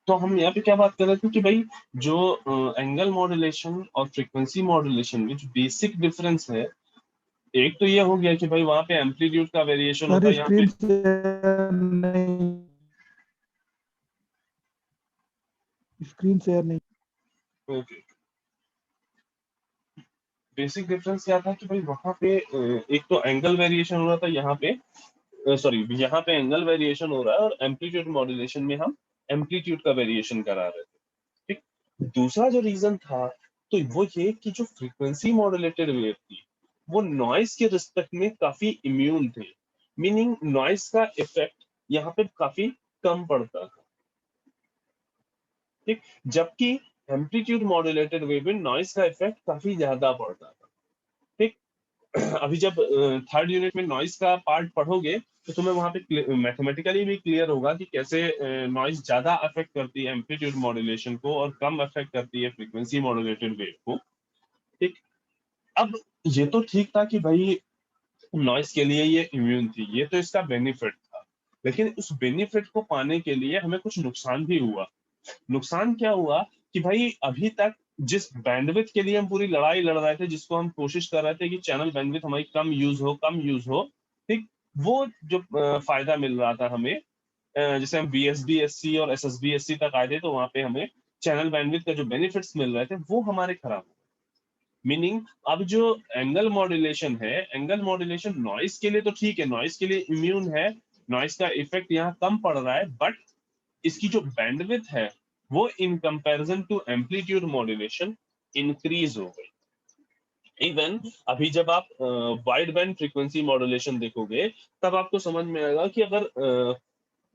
तो हम यहाँ पे क्या बात कर रहे थे कि भाई जो एंगल मॉड्यूलेशन और फ्रीक्वेंसी मॉड्यूलेशन में जो बेसिक डिफरेंस है, एक तो ये हो गया कि भाई वहां पे एम्पलीट्यूड का वेरिएशन होता सर है, यहाँ पे स्क्रीन शेयर नहीं, स्क्रीन शेयर नहीं। बेसिक डिफरेंस क्या था कि भाई वहां पे एक तो एंगल वेरिएशन हो रहा था, यहाँ पे सॉरी यहाँ पे एंगल वेरिएशन हो रहा है, और एम्पलीट्यूड मॉड्यूलेशन में हम एम्पलीट्यूड का वेरिएशन करा रहे थे। ठीक। दूसरा जो रीजन था, तो वो ये कि जो फ्रीक्वेंसी मॉड्यूलेटेड वेव थी वो नॉइस के रिस्पेक्ट में काफी इम्यून थे, मीनिंग नॉइस का इफेक्ट यहाँ पे काफी कम पड़ता था। ठीक। जबकि एम्पलीट्यूड मॉड्यूलेटेड वेव में नॉइस का इफेक्ट काफी ज्यादा पड़ता था। ठीक। अभी जब थर्ड यूनिट में नॉइस का पार्ट पढ़ोगे तो तुम्हें वहां पे मैथमेटिकली भी क्लियर होगा कि कैसे नॉइस ज्यादा अफेक्ट करती है एम्पलीट्यूड मॉड्यूलेशन को और कम अफेक्ट करती है फ्रीक्वेंसी मॉड्यूलेटेड वेव को। ठीक। अब ये तो ठीक था कि भाई नॉइस के लिए ये इम्यून थी, ये तो इसका बेनिफिट था, लेकिन उस बेनिफिट को पाने के लिए हमें कुछ नुकसान भी हुआ। नुकसान क्या हुआ कि भाई अभी तक जिस बैंडविड्थ के लिए हम पूरी लड़ाई लड़ रहे थे, जिसको हम कोशिश कर रहे थे कि चैनल बैंडविड्थ हमारी कम यूज हो, कम यूज हो। ठीक। वो जो फायदा मिल रहा था हमें, जैसे हम बीएसबी एससी और एसएसबी एससी तक आए थे, तो वहां पे हमें चैनल बैंडविड्थ का जो बेनिफिट्स मिल रहे थे वो हमारे खराब हो। मीनिंग अब जो एंगल मॉड्यूलेशन है, एंगल मॉड्यूलेशन नॉइस के लिए तो ठीक है, नॉइस के लिए इम्यून है, नॉइस का इफेक्ट यहाँ कम पड़ रहा है, बट इसकी जो बैंडविड्थ है वो in comparison to amplitude modulation increase हो गई। इवन अभी जब आप वाइड बैंड फ्रीक्वेंसी मॉड्यूलेशन देखोगे तब आपको समझ में आएगा कि अगर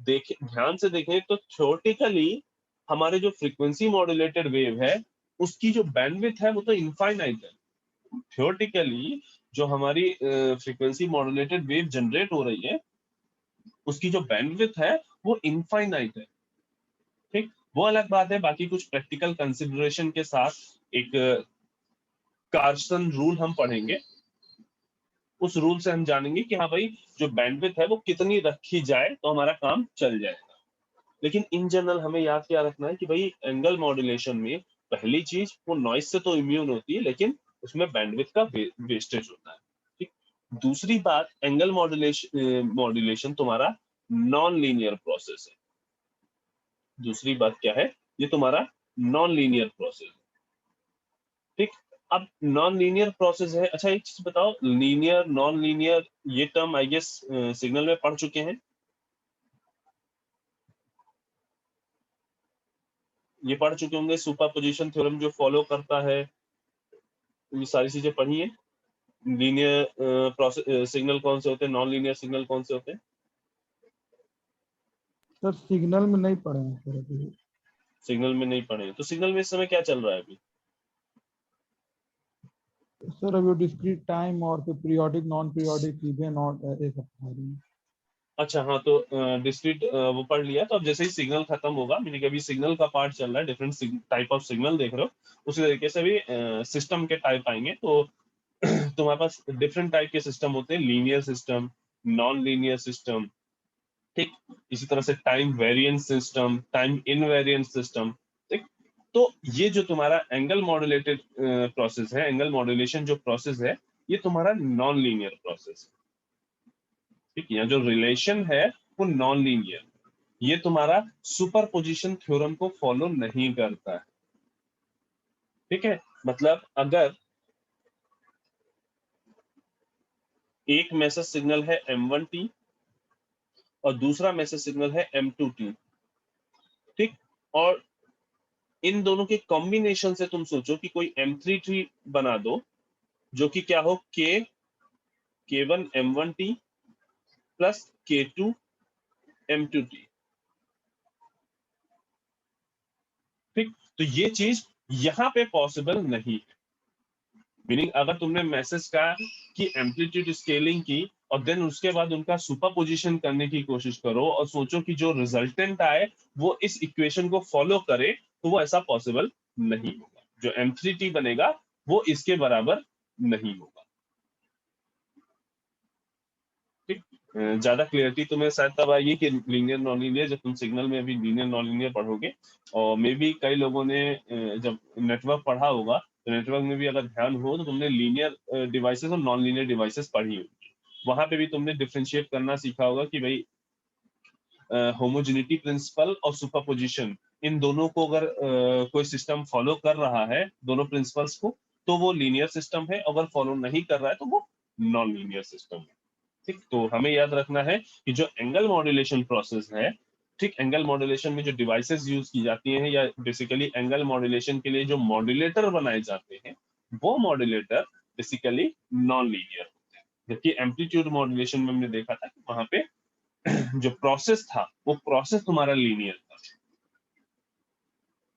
देखें, ध्यान से देखें तो थ्योरेटिकली हमारे जो फ्रीक्वेंसी मॉड्यूलेटेड वेव है उसकी जो बैंडविड्थ है वो तो इनफाइनाइट है। थ्योरेटिकली जो हमारी फ्रीक्वेंसी मॉड्यूलेटेड वेव जनरेट हो रही है उसकी जो बैंडविड्थ है वो इनफाइनाइट है। ठीक। वो अलग बात है, बाकी कुछ प्रैक्टिकल कंसिडरेशन के साथ एक कार्सन रूल हम पढ़ेंगे, उस रूल से हम जानेंगे कि हाँ भाई जो बैंडविड्थ है वो कितनी रखी जाए तो हमारा काम चल जाएगा। लेकिन इन जनरल हमें याद क्या रखना है कि भाई एंगल मॉड्यूलेशन में पहली चीज वो नॉइस से तो इम्यून होती है, लेकिन उसमें बैंडविड्थ का वेस्टेज होता है। ठीक। दूसरी बात, एंगल मॉड्यूलेशन मॉड्यूलेशन तुम्हारा नॉन लीनियर प्रोसेस है। दूसरी बात क्या है, ये तुम्हारा नॉन लीनियर प्रोसेस है। ठीक। अब नॉन लीनियर प्रोसेस है, अच्छा एक चीज बताओ, लीनियर नॉन लीनियर ये टर्म आई गेस सिग्नल में पढ़ चुके हैं, ये पढ़ चुके होंगे, सुपरपोजिशन थ्योरम जो फॉलो करता है, ये सारी चीजें पढ़ी है। लीनियर प्रोसेस सिग्नल कौन से होते हैं, नॉन लीनियर सिग्नल कौन से होते हैं? सर सिग्नल में नहीं पढ़े हैं सर अभी। सिग्नल में नहीं पढ़े हैं, तो सिग्नल में इस समय क्या चल रहा है अभी? सर अभी डिस्क्रीट टाइम और फिर पीरियोडिक नॉन पीरियोडिक चीजें नॉट ये सब पढ़ा रही हैं। अच्छा हाँ, तो डिस्क्रीट वो पढ़ लिया, तो अब जैसे ही सिग्नल खत्म होगा, मीनिंग अभी सिग्नल का पार्ट चल रहा है, डिफरेंट टाइप ऑफ सिग्नल देख रहे हो, उसी तरीके से भी सिस्टम के टाइप आएंगे। तो तुम्हारे पास डिफरेंट टाइप के सिस्टम होते हैं, linear system, non linear system. ठीक। इसी तरह से time variant system, time invariant system. ठीक। तो ये जो तुम्हारा एंगल मॉड्यूलेटेड प्रोसेस है, एंगल मॉड्यूलेशन जो प्रोसेस है, ये तुम्हारा नॉन लीनियर प्रोसेस है। ठीक। यहाँ जो रिलेशन है वो नॉन लीनियर, ये तुम्हारा सुपरपोजिशन थ्योरम को फॉलो नहीं करता है। ठीक है। मतलब अगर एक मैसेज सिग्नल है M1T और दूसरा मैसेज सिग्नल है M2T। ठीक। और इन दोनों के कॉम्बिनेशन से तुम सोचो कि कोई M3T बना दो, जो कि क्या हो, K1 M1T plus K2 M2T। ठीक। तो ये चीज यहाँ पे पॉसिबल नहीं है। मीनिंग अगर तुमने मैसेज का की एम्पलीट्यूड स्केलिंग की और देन उसके बाद उनका सुपरपोजिशन करने की कोशिश करो और सोचो कि जो रिजल्टेंट आए वो इस इक्वेशन को फॉलो करे, तो वो ऐसा पॉसिबल नहीं होगा। जो M3T बनेगा वो इसके बराबर नहीं होगा। ठीक। ज्यादा क्लियरिटी तुम्हें शायद तब आएगी कि लीनियर नॉन लीनियर, जब तुम सिग्नल में भी लीनियर नॉन लीनियर पढ़ोगे। और मे बी कई लोगों ने जब नेटवर्क पढ़ा होगा तो नेटवर्क में भी अगर ध्यान हो तो तुमने लीनियर डिवाइसेस और नॉन लीनियर डिवाइसेस पढ़ी होगी। वहां पे भी तुमने डिफ्रेंशिएट करना सीखा होगा कि भाई होमोजेनिटी प्रिंसिपल और सुपरपोजिशन, इन दोनों को अगर कोई सिस्टम फॉलो कर रहा है दोनों प्रिंसिपल्स को, तो वो लीनियर सिस्टम है, अगर फॉलो नहीं कर रहा है तो वो नॉन लीनियर सिस्टम है। ठीक, तो हमें याद रखना है कि जो एंगल मॉड्यूलेशन प्रोसेस है, ठीक, एंगल मॉड्यूलेशन में जो डिवाइसेस यूज की जाती हैं या बेसिकली एंगल मॉड्यूलेशन के लिए जो मॉड्यूलेटर बनाए जाते हैं, वो मॉड्यूलेटर बेसिकली नॉन लीनियर होते हैं। जबकि एम्पलीट्यूड मॉड्यूलेशन में हमने देखा था कि वहां पे जो प्रोसेस था वो प्रोसेस तुम्हारा लीनियर था।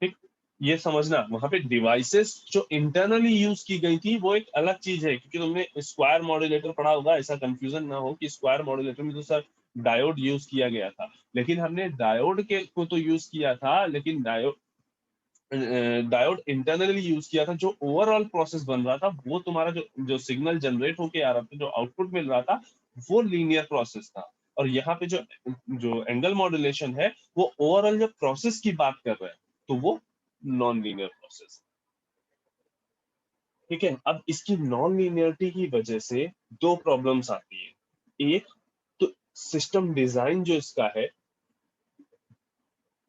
ठीक, ये समझना वहां पे डिवाइसेस जो इंटरनली यूज की गई थी वो एक अलग चीज है, क्योंकि तुमने स्क्वायर मॉड्यूलेटर पढ़ा होगा, ऐसा कंफ्यूजन ना हो कि स्क्वायर मॉड्यूलेटर में तो सर डायोड यूज किया गया था, लेकिन हमने डायोड के को तो यूज किया था, लेकिन डायोड इंटरनली यूज किया था। जो ओवरऑल प्रोसेस बन रहा था वो तुम्हारा जो जो सिग्नल जनरेट होके आ रहा था, जो आउटपुट मिल रहा था, वो लीनियर प्रोसेस था। और यहाँ पे जो जो एंगल मॉड्यूलेशन है वो ओवरऑल जो प्रोसेस की बात कर रहे हैं, तो वो नॉन लीनियर प्रोसेस। ठीक है, अब इसकी नॉन लीनियरिटी की वजह से दो प्रॉब्लम्स आती है। एक तो सिस्टम डिजाइन जो इसका है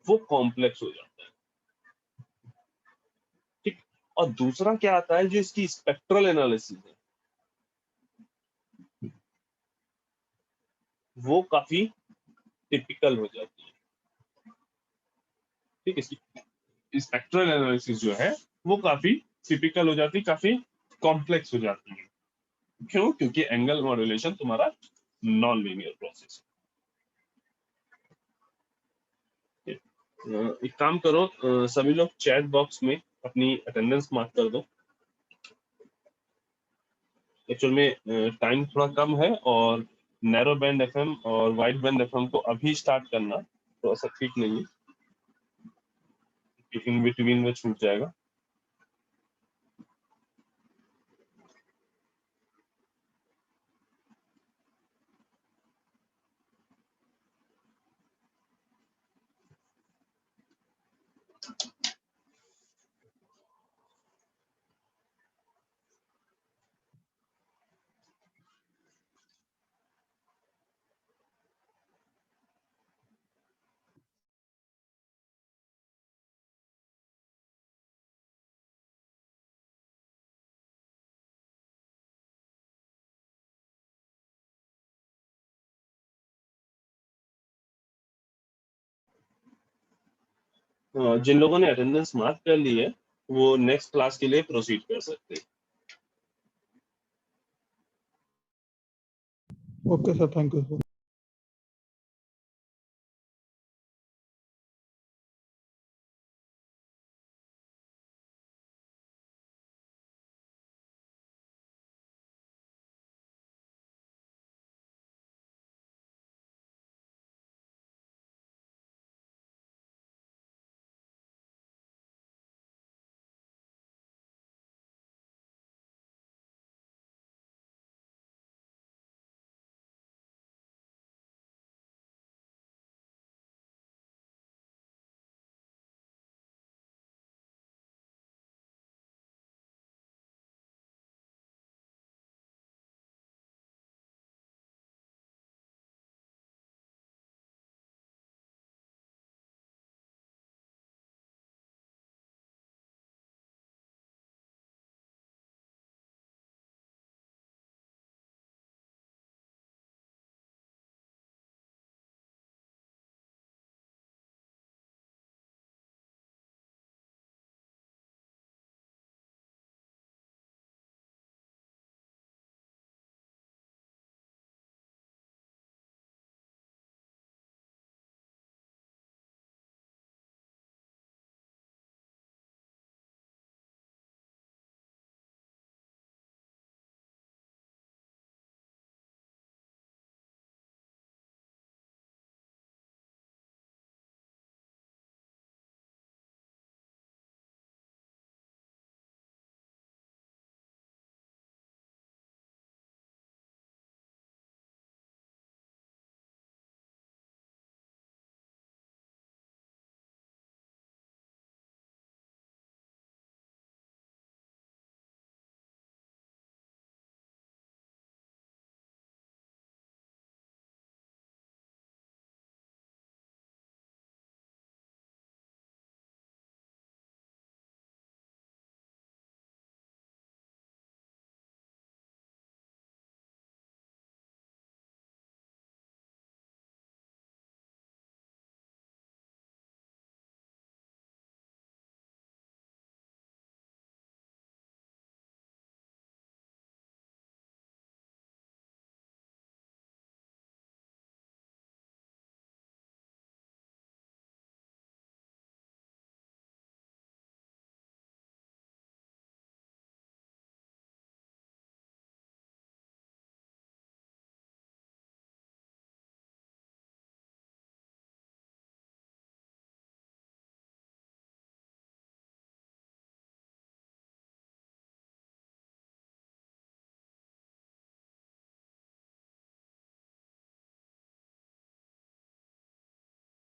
वो कॉम्प्लेक्स हो जाता है। ठीक, और दूसरा क्या आता है, जो इसकी स्पेक्ट्रल एनालिसिस है वो काफी टिपिकल हो जाती है। ठीक, इसकी स्पेक्ट्रल एनालिसिस जो है वो काफी टिपिकल हो जाती है, काफी कॉम्प्लेक्स हो जाती है। क्यों? क्योंकि एंगल मॉड्यूलेशन तुम्हारा नॉन लीनियर प्रोसेस है। एक काम करो, सभी लोग चैट बॉक्स में अपनी अटेंडेंस मार्क कर दो। एक्चुअल में टाइम थोड़ा कम है और नैरो बैंड एफएम और वाइड बैंड एफएम को अभी स्टार्ट करना थोड़ा सा ठीक नहीं है, इन बिटवीन में छूट जाएगा। जिन लोगों ने अटेंडेंस मार्क कर ली है वो नेक्स्ट क्लास के लिए प्रोसीड कर सकते हैं। Okay, sir. Thank you, sir.